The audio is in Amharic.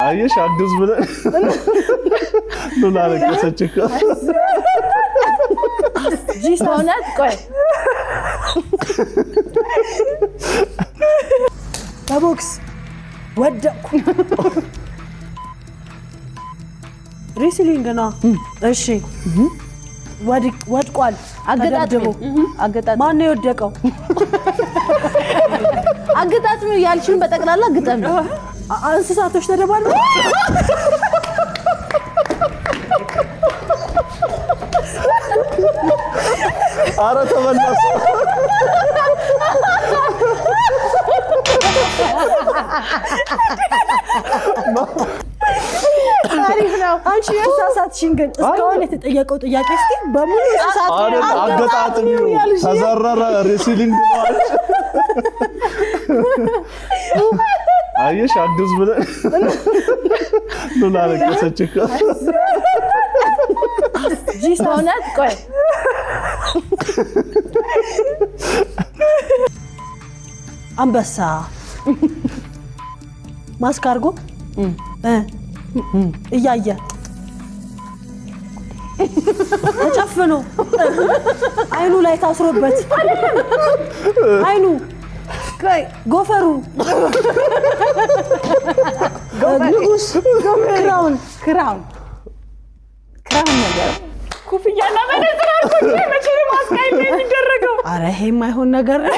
አየሽ አግዝ ብለን ሉላ ለቀሰች እኮ ጂስ ሆነት ቆይ በቦክስ ወደቁ ሪስሊንግ ነው እሺ ወድቋል አገጣጥሙ ማን ነው የወደቀው አገጣጥሙ ያልሽን በጠቅላላ ግጠም እንስሳቶች ተደባልበው አረ ተመለስ አሪፍ ነው አንቺ እንስሳትሽን ግን እስካሁን የተጠየቀው ጥያቄ እስቲ በሙሉ እንስሳት አገጣጥሚው ተዘረረ ሪስሊንግ ነው አየሽ አግዝ ብለን ሉላ ለቀሰች እኮ ጂስ ሆነት ቆይ አንበሳ ማስክ አድርጎ እያየ ተጨፍኖ አይኑ ላይ ታስሮበት አይኑ ቆይ ጎፈሩ ንጉስ ክራውን ነገር ኩፍያና መነጽር አድርጎ መቼ ማስካይ የሚደረገው አረ ይሄ የማይሆን ነገር ነው